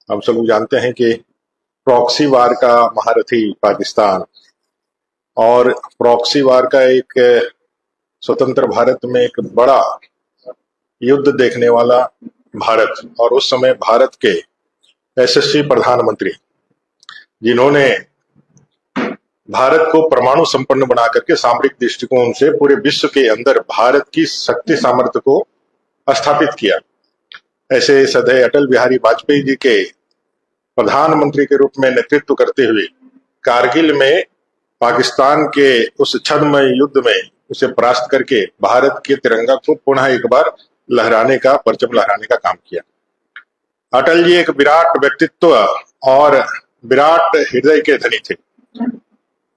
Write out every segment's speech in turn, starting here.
हम सब लोग जानते हैं कि प्रॉक्सी वार का महारथी पाकिस्तान और प्रॉक्सी वार का एक स्वतंत्र भारत में एक बड़ा युद्ध देखने वाला भारत और उस समय भारत के यशस्वी प्रधानमंत्री जिन्होंने भारत को परमाणु संपन्न बना करके सामरिक दृष्टिकोण से पूरे विश्व के अंदर भारत की शक्ति सामर्थ्य को स्थापित किया। ऐसे सदैव अटल बिहारी वाजपेयी जी के प्रधानमंत्री के रूप में नेतृत्व करते हुए कारगिल में पाकिस्तान के उस छद्मय युद्ध में उसे परास्त करके भारत के तिरंगा को पुनः एक बार लहराने का परचम लहराने का काम किया। अटल जी एक विराट व्यक्तित्व और विराट हृदय के धनी थे।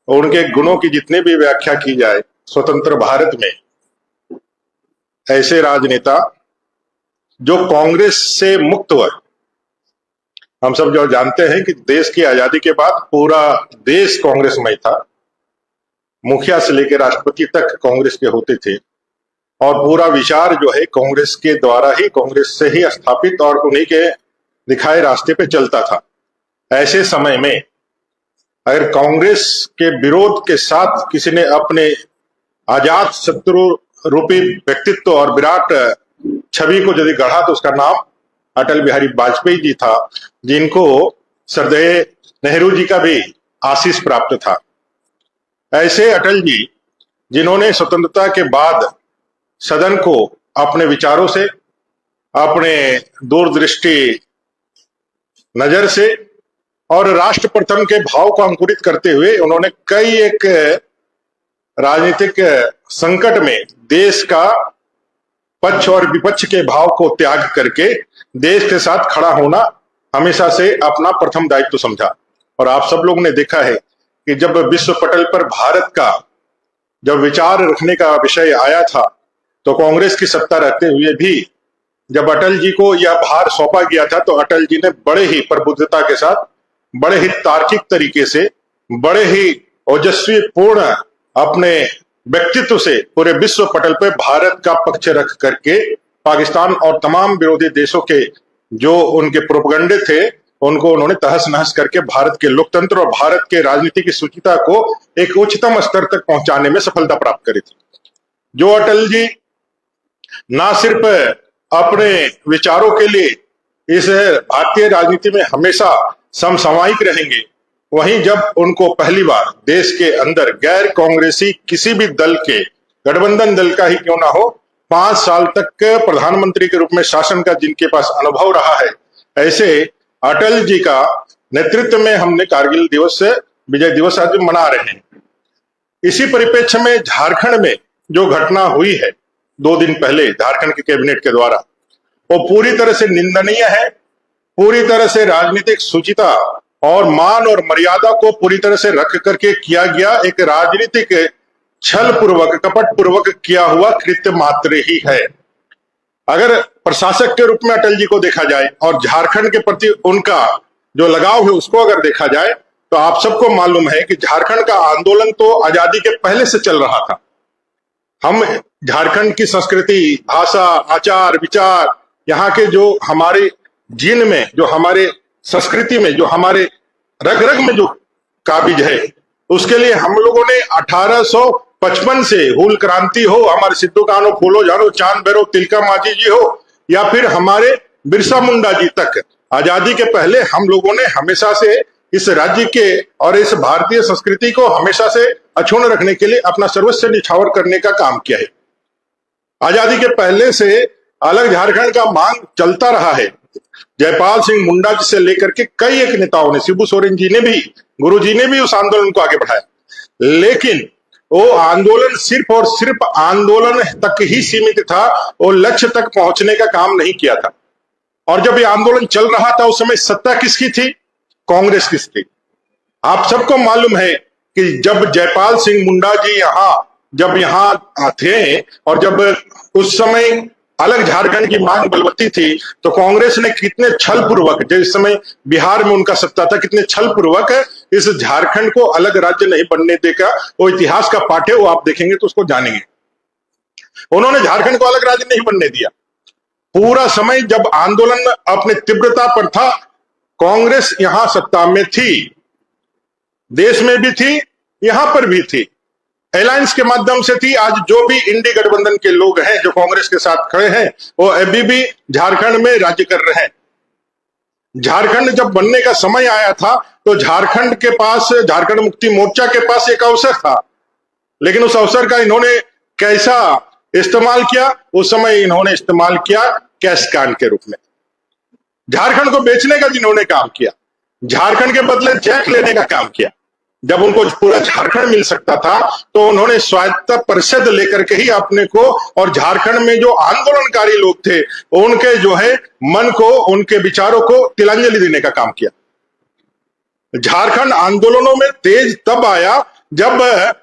उनके गुणों की जितनी भी व्याख्या की जाए, स्वतंत्र भारत में ऐसे राजनेता जो कांग्रेस से मुक्त हुआ। हम सब जो जानते हैं कि देश की आजादी के बाद पूरा देश कांग्रेसमय था, मुखिया से लेकर राष्ट्रपति तक कांग्रेस के होते थे और पूरा विचार जो है कांग्रेस के द्वारा ही, कांग्रेस से ही स्थापित और उन्हीं के दिखाए रास्ते पे चलता था। ऐसे समय में अगर कांग्रेस के विरोध के साथ किसी ने अपने आजाद शत्रु रूपी व्यक्तित्व और विराट छवि को यदि गढ़ा तो उसका नाम अटल बिहारी वाजपेयी जी था, जिनको सरदेय नेहरू जी का भी आशीष प्राप्त था। ऐसे अटल जी जिन्होंने स्वतंत्रता के बाद सदन को अपने विचारों से, अपने दूरदृष्टि नजर से और राष्ट्र प्रथम के भाव को अंकुरित करते हुए उन्होंने कई एक राजनीतिक संकट में देश का पक्ष और विपक्ष के भाव को त्याग करके देश के साथ खड़ा होना हमेशा से अपना प्रथम दायित्व समझा। और आप सब लोग ने देखा है कि जब विश्व पटल पर भारत का जब विचार रखने का विषय आया था तो कांग्रेस की सत्ता रहते हुए भी जब अटल जी को यह भार सौंपा गया था तो अटल जी ने बड़े ही प्रबुद्धता के साथ, बड़े ही तार्किक तरीके से, बड़े ही ओजस्वी पूर्ण अपने व्यक्तित्व से पूरे विश्व पटल पर भारत का पक्ष रख करके पाकिस्तान और तमाम विरोधी देशों के जो उनके प्रोपगंडे थे उनको उन्होंने तहस नहस करके भारत के लोकतंत्र और भारत के राजनीति की शुचिता को एक उच्चतम स्तर तक पहुंचाने में सफलता प्राप्त करी थी। जो अटल जी ना सिर्फ अपने विचारों के लिए इस भारतीय राजनीति में हमेशा समसामयिक रहेंगे, वहीं जब उनको पहली बार देश के अंदर गैर कांग्रेसी किसी भी दल के, गठबंधन दल का ही क्यों ना हो, 5 साल तक प्रधानमंत्री के रूप में शासन का जिनके पास अनुभव रहा है, ऐसे अटल जी का नेतृत्व में हमने कारगिल दिवस, विजय दिवस आज मना रहे हैं। इसी परिप्रेक्ष्य में झारखंड में जो घटना हुई है 2 दिन पहले झारखंड के कैबिनेट के द्वारा, वो पूरी तरह से निंदनीय है। पूरी तरह से राजनीतिक शुचिता और मान और मर्यादा को पूरी तरह से रख करके किया गया एक राजनीतिक छल पूर्वक, कपट पूर्वक किया हुआ कृत्य मात्र ही है। अगर प्रशासक के रूप में अटल जी को देखा जाए और झारखंड के प्रति उनका जो लगाव है उसको अगर देखा जाए तो आप सबको मालूम है कि झारखंड का आंदोलन तो आजादी के पहले से चल रहा था। हम झारखंड की संस्कृति, भाषा, आचार विचार, यहाँ के जो हमारे जीन में, जो हमारे संस्कृति में, जो हमारे रग रग में जो काबिज है, उसके लिए हम लोगों ने 1855 से हूल क्रांति हो, हमारे सिद्धू कान्हू, फूलो जानो, चांद भैरव, तिलका मांझी जी हो या फिर हमारे बिरसा मुंडा जी तक, आजादी के पहले हम लोगों ने हमेशा से इस राज्य के और इस भारतीय संस्कृति को हमेशा से अक्षुण्ण रखने के लिए अपना सर्वस्व निछावर करने का काम किया है। आजादी के पहले से अलग झारखंड का मांग चलता रहा है। जयपाल सिंह मुंडा जी से लेकर के कई एक नेताओं ने, शिबू सोरेन जी ने भी, गुरु जी ने भी उस आंदोलन को आगे बढ़ाया, लेकिन वो आंदोलन सिर्फ और सिर्फ आंदोलन तक ही सीमित था, वो लक्ष्य तक पहुंचने का काम नहीं किया था। और जब ये आंदोलन चल रहा था उस समय सत्ता किसकी थी? कांग्रेस की थी। आप सबको मालूम है कि जब जयपाल सिंह मुंडा जी जब यहाँ थे और जब उस समय अलग झारखंड की मांग बलवती थी तो कांग्रेस ने कितने छल पूर्वक, जिस समय बिहार में उनका सत्ता था, कितने छल पूर्वक इस झारखंड को अलग राज्य नहीं बनने देगा। वो इतिहास का पाठ है, वो आप देखेंगे तो उसको जानेंगे। उन्होंने झारखंड को अलग राज्य नहीं बनने दिया। पूरा समय जब आंदोलन अपने तीव्रता पर था, कांग्रेस यहां सत्ता में थी, देश में भी थी, यहां पर भी थी, अलायंस के माध्यम से थी। आज जो भी इंडी गठबंधन के लोग हैं जो कांग्रेस के साथ खड़े हैं, वो अभी भी झारखंड में राज्य कर रहे हैं। झारखंड जब बनने का समय आया था तो झारखंड के पास, झारखंड मुक्ति मोर्चा के पास एक अवसर था, लेकिन उस अवसर का इन्होंने कैसा इस्तेमाल किया? उस समय इन्होंने इस्तेमाल किया कैश कांड के रूप में। झारखंड को बेचने का जिन्होंने काम किया, झारखंड के बदले चेक लेने का काम किया। जब उनको पूरा झारखंड मिल सकता था तो उन्होंने स्वायत्तता परिषद लेकर के ही अपने को, और झारखंड में जो आंदोलनकारी लोग थे उनके जो है मन को, उनके विचारों को तिलांजलि देने का काम किया। झारखंड आंदोलनों में तेज तब आया जब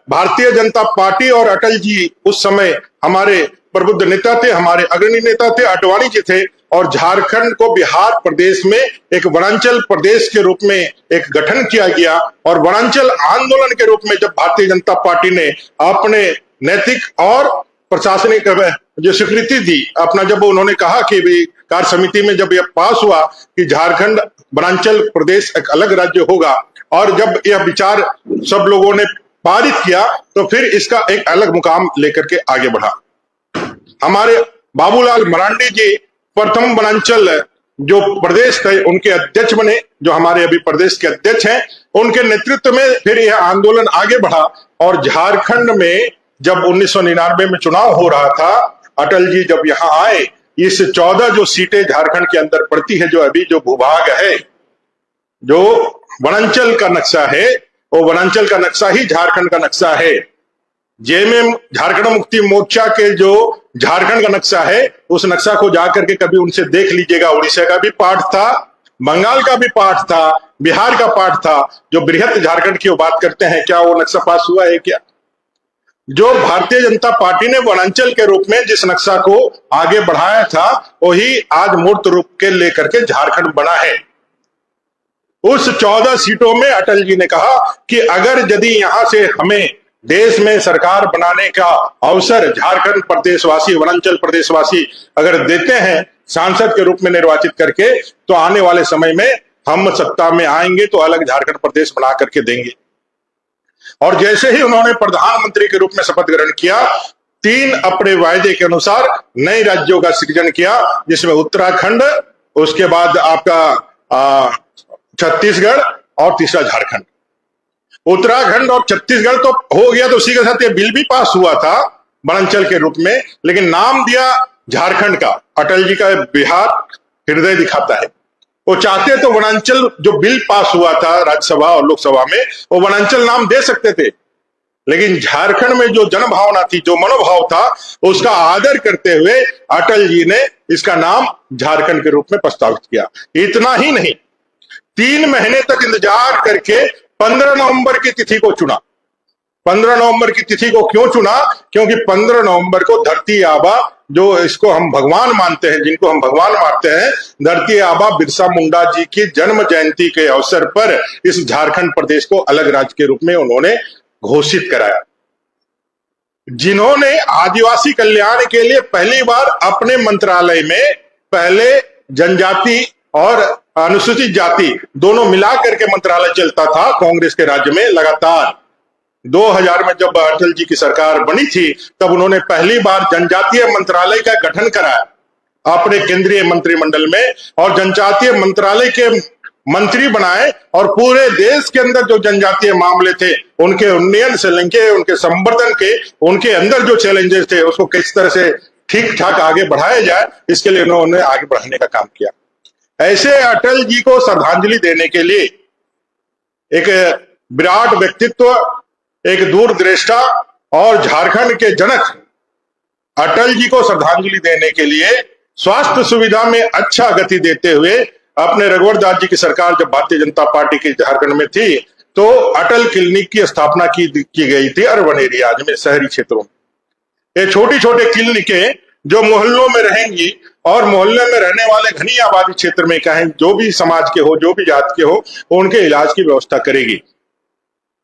भारतीय जनता पार्टी और अटल जी उस समय हमारे प्रबुद्ध नेता थे, हमारे अग्रणी नेता थे, आडवाणी जी थे, और झारखंड को बिहार प्रदेश में एक वनांचल प्रदेश के रूप में एक गठन किया गया। और वनांचल आंदोलन के रूप में जब भारतीय जनता पार्टी ने अपने नैतिक और प्रशासनिक जो स्वीकृति दी, अपना जब उन्होंने कहा कि भी कार्य समिति में जब यह पास हुआ कि झारखंड वनांचल प्रदेश एक अलग राज्य होगा, और जब यह विचार सब लोगों ने पारित किया तो फिर इसका एक अलग मुकाम लेकर के आगे बढ़ा। हमारे बाबूलाल मरांडी जी प्रथम वनांचल जो प्रदेश थे उनके अध्यक्ष बने, जो हमारे अभी प्रदेश के अध्यक्ष हैं, उनके नेतृत्व में फिर यह आंदोलन आगे बढ़ा। और झारखंड में जब 1999 में चुनाव हो रहा था, अटल जी जब यहां आए, इस 14 जो सीटें झारखंड के अंदर पड़ती है, जो अभी जो भूभाग है, जो वनांचल का नक्शा है, वो वनांचल का नक्शा ही झारखंड का नक्शा है। जेएमएम झारखंड मुक्ति मोर्चा के जो झारखंड का नक्शा है, उस नक्शा को जाकर के कभी उनसे देख लीजिएगा। उड़ीसा का भी पार्ट था, बंगाल का भी पार्ट था, बिहार का पार्ट था। जो बृहत झारखंड की बात करते हैं, क्या वो नक्शा पास हुआ है क्या? जो भारतीय जनता पार्टी ने वनांचल के रूप में जिस नक्शा को आगे बढ़ाया था, वही आज मूर्त रूप के लेकर के झारखंड बना है। उस 14 सीटों में अटल जी ने कहा कि अगर यदि यहां से हमें देश में सरकार बनाने का अवसर झारखंड प्रदेशवासी, वनांचल प्रदेशवासी अगर देते हैं सांसद के रूप में निर्वाचित करके, तो आने वाले समय में हम सत्ता में आएंगे तो अलग झारखंड प्रदेश बना करके देंगे। और जैसे ही उन्होंने प्रधानमंत्री के रूप में शपथ ग्रहण किया, 3 अपने वायदे के अनुसार नए राज्यों का सृजन किया, जिसमें उत्तराखंड, उसके बाद आपका छत्तीसगढ़ और तीसरा झारखंड। उत्तराखंड और छत्तीसगढ़ तो हो गया, तो उसी के साथ ये बिल भी पास हुआ था वनांचल के रूप में, लेकिन नाम दिया झारखंड का। अटल जी का बिहार हृदय दिखाता है। वो चाहते तो वनांचल जो बिल पास हुआ था राज्यसभा और लोकसभा में, वो वनांचल नाम दे सकते थे, लेकिन झारखंड में जो जनभावना थी, जो मनोभाव था, उसका आदर करते हुए अटल जी ने इसका नाम झारखंड के रूप में प्रस्तावित किया। इतना ही नहीं, 3 महीने तक इंतजार करके 15 नवंबर की तिथि को चुना। 15 नवंबर की तिथि को क्यों चुना? क्योंकि 15 नवंबर को धरती आबा, जो इसको हम भगवान मानते हैं, जिनको हम भगवान मानते हैं, धरती आबा बिरसा मुंडा जी की जन्म जयंती के अवसर पर इस झारखंड प्रदेश को अलग राज्य के रूप में उन्होंने घोषित कराया। जिन्होंने आदिवासी कल्याण के लिए पहली बार अपने मंत्रालय में पहले जनजाति और अनुसूचित जाति दोनों मिलाकर के मंत्रालय चलता था कांग्रेस के राज्य में लगातार। 2000 में जब अटल जी की सरकार बनी थी, तब उन्होंने पहली बार जनजातीय मंत्रालय का गठन कराया अपने केंद्रीय मंत्रिमंडल में, और जनजातीय मंत्रालय के मंत्री बनाए, और पूरे देश के अंदर जो जनजातीय मामले थे उनके उन्नयन से लेके उनके संवर्धन के, उनके अंदर जो चैलेंजेस थे उसको किस तरह से ठीक ठाक आगे बढ़ाया जाए, इसके लिए उन्होंने आगे बढ़ाने का काम किया। ऐसे अटल जी को श्रद्धांजलि देने के लिए एक विराट व्यक्तित्व, एक दूरदृष्टा और झारखंड के जनक अटल जी को श्रद्धांजलि देने के लिए स्वास्थ्य सुविधा में अच्छा गति देते हुए अपने रघुवर दास जी की सरकार जब भारतीय जनता पार्टी की झारखंड में थी, तो अटल क्लिनिक की स्थापना की गई थी अर्बन एरियाज में, शहरी क्षेत्रों में। ये छोटी छोटी क्लिनिकें जो मोहल्लों में रहेंगी, और मोहल्ले में रहने वाले घनी आबादी क्षेत्र में कहें, जो भी समाज के हो, जो भी जात के हो, उनके इलाज की व्यवस्था करेगी।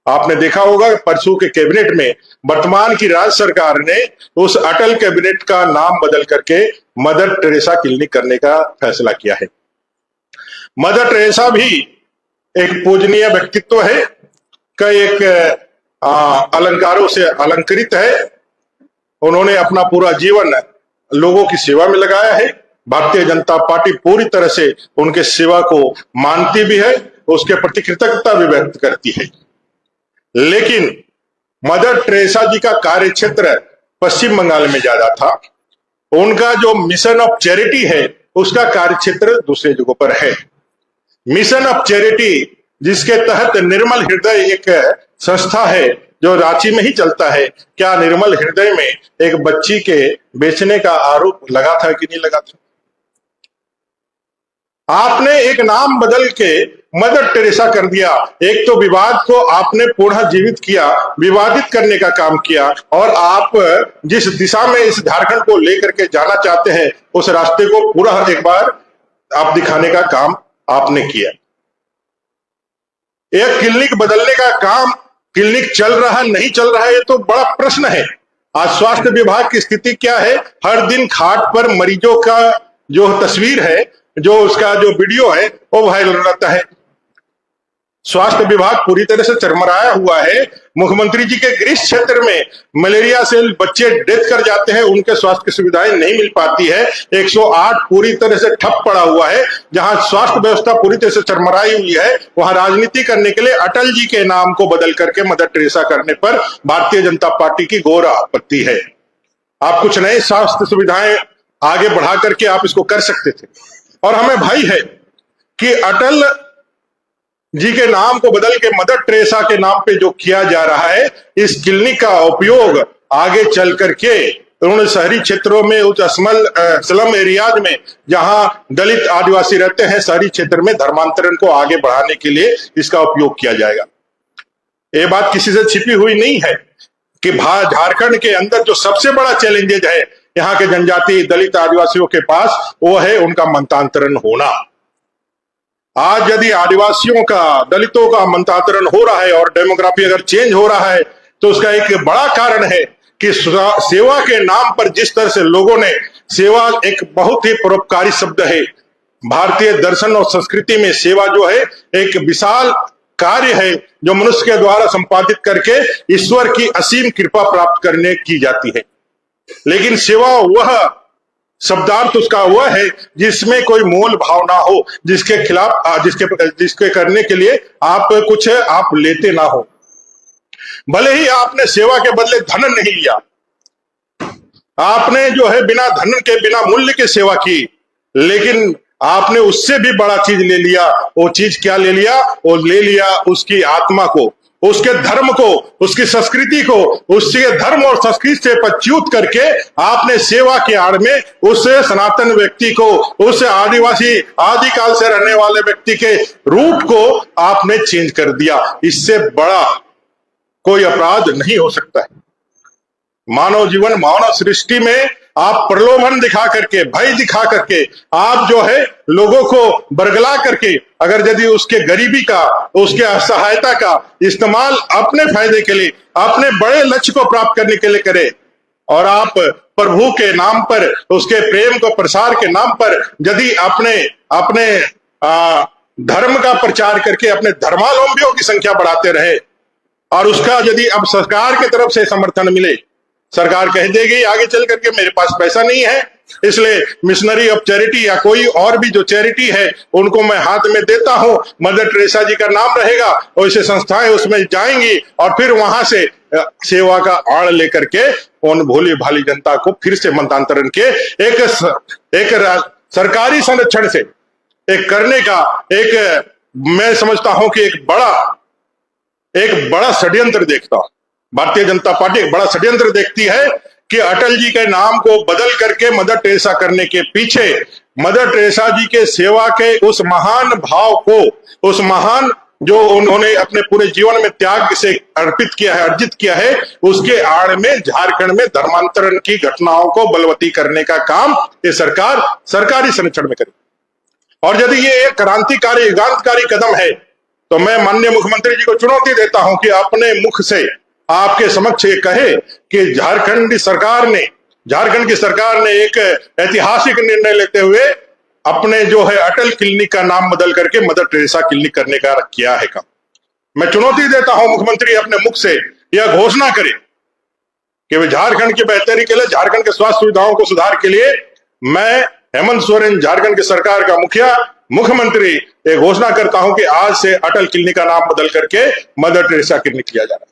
आपने देखा होगा परसों के कैबिनेट में वर्तमान की राज्य सरकार ने उस अटल कैबिनेट का नाम बदल करके मदर टेरेसा क्लिनिक करने का फैसला किया है। मदर टेरेसा भी एक पूजनीय व्यक्तित्व है, कई एक अलंकारों से अलंकृत है। उन्होंने अपना पूरा जीवन लोगों की सेवा में लगाया है। भारतीय जनता पार्टी पूरी तरह से उनके सेवा को मानती भी है, उसके प्रति कृतज्ञता भी व्यक्त करती है। लेकिन मदर टेरेसा जी का कार्य क्षेत्र पश्चिम बंगाल में ज्यादा था। उनका जो मिशन ऑफ चैरिटी है उसका कार्य क्षेत्र दूसरे जगहों पर है। मिशन ऑफ चैरिटी, जिसके तहत निर्मल हृदय एक संस्था है जो रांची में ही चलता है, क्या निर्मल हृदय में एक बच्ची के बेचने का आरोप लगा था कि नहीं लगा था? आपने एक नाम बदल के मदर टेरेसा कर दिया। एक तो विवाद को आपने पुनः जीवित किया, विवादित करने का काम किया, और आप जिस दिशा में इस झारखंड को लेकर के जाना चाहते हैं उस रास्ते को पूरा एक बार आप दिखाने का काम आपने किया। एक क्लिनिक बदलने का काम, क्लिनिक चल रहा है नहीं चल रहा है ये तो बड़ा प्रश्न है। आज स्वास्थ्य विभाग की स्थिति क्या है? हर दिन खाट पर मरीजों का जो तस्वीर है, जो उसका जो वीडियो है वो वायरल रहता है। स्वास्थ्य विभाग पूरी तरह से चरमराया हुआ है। मुख्यमंत्री जी के गृह क्षेत्र में मलेरिया से बच्चे डेथ कर जाते हैं, उनके स्वास्थ्य की सुविधाएं नहीं मिल पाती है। 108 पूरी तरह से ठप पड़ा हुआ है। जहां स्वास्थ्य व्यवस्था पूरी तरह से चरमराई हुई है, वहां राजनीति करने के लिए अटल जी के नाम को बदल करके मदर टेरेसा करने पर भारतीय जनता पार्टी की घोर आपत्ति है। आप कुछ नए स्वास्थ्य सुविधाएं आगे बढ़ा करके आप इसको कर सकते थे। और हमें भय है कि अटल जी के नाम को बदल के मदर टेरेसा के नाम पे जो किया जा रहा है, इस क्लिनिक का उपयोग आगे चल करके उन्होंने शहरी क्षेत्रों में, उस स्लम एरियाज में जहां दलित आदिवासी रहते हैं, शहरी क्षेत्र में धर्मांतरण को आगे बढ़ाने के लिए इसका उपयोग किया जाएगा। ये बात किसी से छिपी हुई नहीं है कि झारखंड के अंदर जो सबसे बड़ा चैलेंजेज है यहाँ के जनजाति दलित आदिवासियों के पास, वो है उनका मतांतरण होना। आज यदि आदिवासियों का, दलितों का मतांतरण हो रहा है और डेमोग्राफी अगर चेंज हो रहा है, तो उसका एक बड़ा कारण है कि सेवा के नाम पर जिस तरह से लोगों ने, सेवा एक बहुत ही परोपकारी शब्द है। भारतीय दर्शन और संस्कृति में सेवा जो है एक विशाल कार्य है जो मनुष्य के द्वारा संपादित करके ईश्वर की असीम कृपा प्राप्त करने की जाती है। लेकिन सेवा वह शब्दार्थ उसका वह है जिसमें कोई मोल भाव ना हो, जिसके खिलाफ जिसके करने के लिए आप लेते ना हो। भले ही आपने सेवा के बदले धन नहीं लिया, आपने जो है बिना धन के, बिना मूल्य के सेवा की, लेकिन आपने उससे भी बड़ा चीज ले लिया। वो चीज क्या ले लिया? वो ले लिया उसकी आत्मा को, उसके धर्म को, उसकी संस्कृति को, उसके धर्म और संस्कृति से पच्युत करके आपने सेवा के आड़ में उस सनातन व्यक्ति को, उस आदिवासी आदिकाल से रहने वाले व्यक्ति के रूट को आपने चेंज कर दिया। इससे बड़ा कोई अपराध नहीं हो सकता है। मानव जीवन, मानव सृष्टि में आप प्रलोभन दिखा करके, भय दिखा करके, आप जो है लोगों को बरगला करके, अगर यदि उसके गरीबी का, उसके असहायता का इस्तेमाल अपने फायदे के लिए, अपने बड़े लक्ष्य को प्राप्त करने के लिए करें, और आप प्रभु के नाम पर, उसके प्रेम को प्रसार के नाम पर यदि अपने धर्म का प्रचार करके अपने धर्मावलंबियों की संख्या बढ़ाते रहे, और उसका यदि अब सरकार की तरफ से समर्थन मिले, सरकार कह देगी आगे चल करके मेरे पास पैसा नहीं है, इसलिए मिशनरी ऑफ चैरिटी या कोई और भी जो चैरिटी है उनको मैं हाथ में देता हूं, मदर टेरेसा जी का नाम रहेगा, और ऐसे संस्थाएं उसमें जाएंगी और फिर वहां से सेवा का आड़ लेकर के उन भोली भाली जनता को फिर से मतांतरण के एक सरकारी संरक्षण से एक करने का मैं समझता हूं कि एक बड़ा षड्यंत्र देखता हूं। भारतीय जनता पार्टी एक बड़ा षड्यंत्र देखती है कि अटल जी के नाम को बदल करके मदर टेरेसा करने के पीछे मदर टेरेसा जी के सेवा के उस महान भाव को, उस महान जो उन्होंने अपने पूरे जीवन में त्याग से अर्पित किया है, अर्जित किया है, उसके आड़ में झारखंड में धर्मांतरण की घटनाओं को बलवती करने का काम ये सरकार सरकारी संरक्षण में करे। और यदि ये एक क्रांतिकारी, युगांतकारी कदम है, तो मैं माननीय मुख्यमंत्री जी को चुनौती देता हूं कि अपने मुख से आपके समक्ष ये कहे कि झारखंड की सरकार ने एक ऐतिहासिक निर्णय लेते हुए अपने जो है अटल क्लिनिक का नाम बदल करके मदर टेरेसा क्लिनिक करने का किया है काम। मैं चुनौती देता हूं मुख्यमंत्री अपने मुख से यह घोषणा करे कि वे झारखंड की बेहतरी के लिए, झारखंड के स्वास्थ्य सुविधाओं को सुधार के लिए, मैं हेमंत सोरेन झारखंड की सरकार का मुखिया मुख्यमंत्री ये घोषणा करता हूं कि आज से अटल क्लिनिक का नाम बदल करके मदर टेरेसा क्लिनिक किया जा रहा है।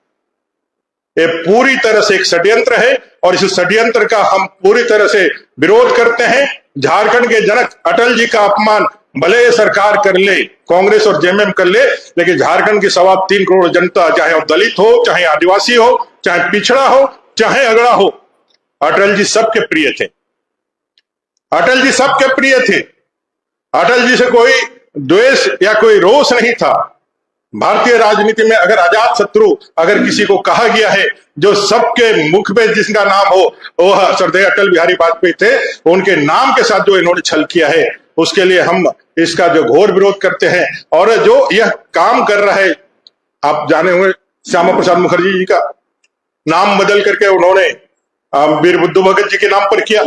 ये पूरी तरह से एक षड्यंत्र है और इस षड्यंत्र का हम पूरी तरह से विरोध करते हैं। झारखंड के जनक अटल जी का अपमान भले ये सरकार कर ले, कांग्रेस और जेएमएम कर ले, लेकिन झारखंड की 3.25 करोड़ जनता, चाहे वो दलित हो, चाहे आदिवासी हो, चाहे पिछड़ा हो, चाहे अगड़ा हो, अटल जी सबके प्रिय थे। अटल जी सबके प्रिय थे। अटल जी से कोई द्वेष या कोई रोष नहीं था। भारतीय राजनीति में अगर अजात शत्रु अगर किसी को कहा गया है, जो सबके मुख में जिसका नाम हो, वह श्रद्धेय अटल बिहारी वाजपेयी थे। उनके नाम के साथ जो इन्होंने छल किया है, उसके लिए हम इसका जो घोर विरोध करते हैं। और जो यह काम कर रहा है, आप जाने हुए श्यामा प्रसाद मुखर्जी जी का नाम बदल करके उन्होंने वीर बुद्धू भगत जी के नाम पर किया।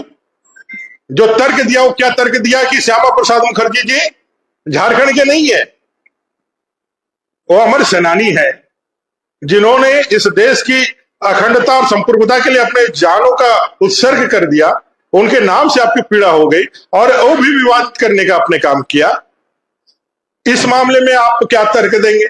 जो तर्क दिया, वो क्या तर्क दिया कि श्यामा प्रसाद मुखर्जी जी झारखंड के नहीं है, वो अमर सेनानी है, जिन्होंने इस देश की अखंडता और संप्रभुता के लिए अपने जानों का उत्सर्ग कर दिया। उनके नाम से आपकी पीड़ा हो गई और वो भी विवादित करने का आपने काम किया। इस मामले में आप क्या तर्क देंगे?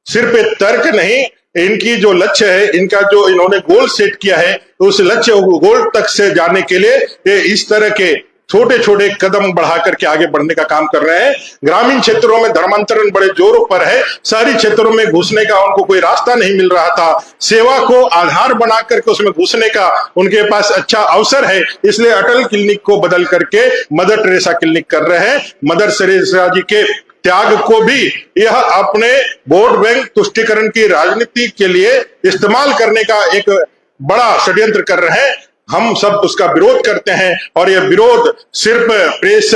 सिर्फ एक तर्क नहीं, इनकी जो लक्ष्य है, इनका जो इन्होंने गोल सेट किया है, उस लक्ष्य गोल तक से जाने के लिए ये इस तरह के छोटे छोटे कदम बढ़ा करके आगे बढ़ने का काम कर रहे हैं। ग्रामीण क्षेत्रों में धर्मांतरण बड़े जोरों पर है। शहरी क्षेत्रों में घुसने का उनको कोई रास्ता नहीं मिल रहा था। सेवा को आधार बना करके उसमें घुसने का उनके पास अच्छा अवसर है, इसलिए अटल क्लिनिक को बदल करके मदर टेरेसा क्लिनिक कर रहे हैं। मदर टेरेसा जी के त्याग को भी यह अपने वोट बैंक तुष्टीकरण की राजनीति के लिए इस्तेमाल करने का एक बड़ा षड्यंत्र कर रहे हैं। हम सब उसका विरोध करते हैं और यह विरोध सिर्फ प्रेस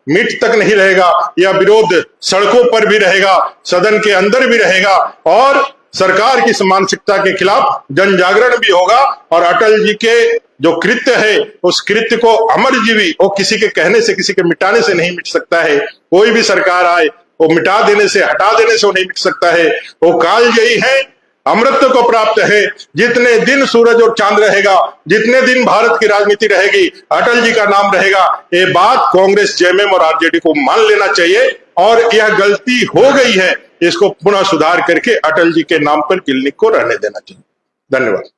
मीट तक नहीं रहेगा, यह विरोध सड़कों पर भी रहेगा, सदन के अंदर भी रहेगा और सरकार की मानसिकता के खिलाफ जन जागरण भी होगा। और अटल जी के जो कृत्य है, उस कृत्य को अमरजीवी, वो किसी के कहने से, किसी के मिटाने से नहीं मिट सकता है। कोई भी सरकार आए, वो मिटा देने से, हटा देने से वो नहीं मिट सकता है। वो कालजयी है, अमृत को प्राप्त है। जितने दिन सूरज और चांद रहेगा, जितने दिन भारत की राजनीति रहेगी, अटल जी का नाम रहेगा। ये बात कांग्रेस, जेएमएम और आरजेडी को मान लेना चाहिए और यह गलती हो गई है, इसको पुनः सुधार करके अटल जी के नाम पर क्लिनिक को रहने देना चाहिए। धन्यवाद।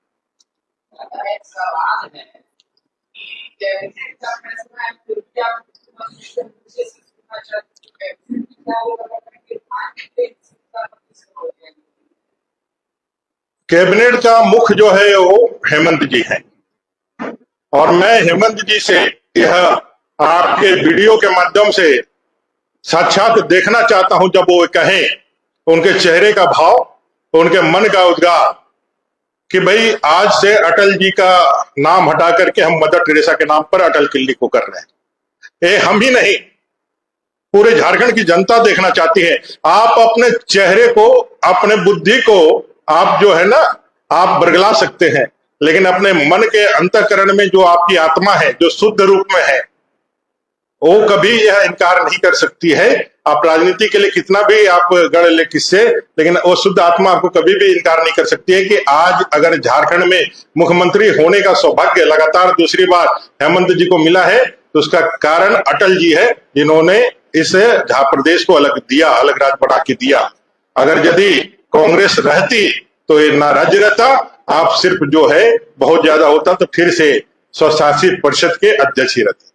कैबिनेट का मुख्य जो है वो हेमंत जी है और मैं हेमंत जी से यह आपके वीडियो के माध्यम से साक्षात देखना चाहता हूं, जब वो कहें, उनके चेहरे का भाव, उनके मन का उद्गार कि भाई आज से अटल जी का नाम हटा करके हम मदर टेरेसा के नाम पर अटल क्लिनिक को कर रहे हैं। ये हम ही नहीं, पूरे झारखंड की जनता देखना चाहती है। आप अपने चेहरे को, अपने बुद्धि को आप जो है ना, आप बरगला सकते हैं, लेकिन अपने मन के अंतःकरण में जो आपकी आत्मा है, जो शुद्ध रूप में है, वो कभी यह इनकार नहीं कर सकती है। आप राजनीति के लिए कितना भी आप गढ़ ले किससे, लेकिन वो शुद्ध आत्मा आपको कभी भी इनकार नहीं कर सकती है कि आज अगर झारखंड में मुख्यमंत्री होने का सौभाग्य लगातार दूसरी बार हेमंत जी को मिला है, तो उसका कारण अटल जी है, जिन्होंने इस प्रदेश को अलग दिया, अलग राज्य बना के दिया। अगर यदि कांग्रेस रहती तो ये ना राज्य रहता, आप सिर्फ जो है बहुत ज्यादा होता तो फिर से स्वशासित परिषद के अध्यक्ष ही रहते।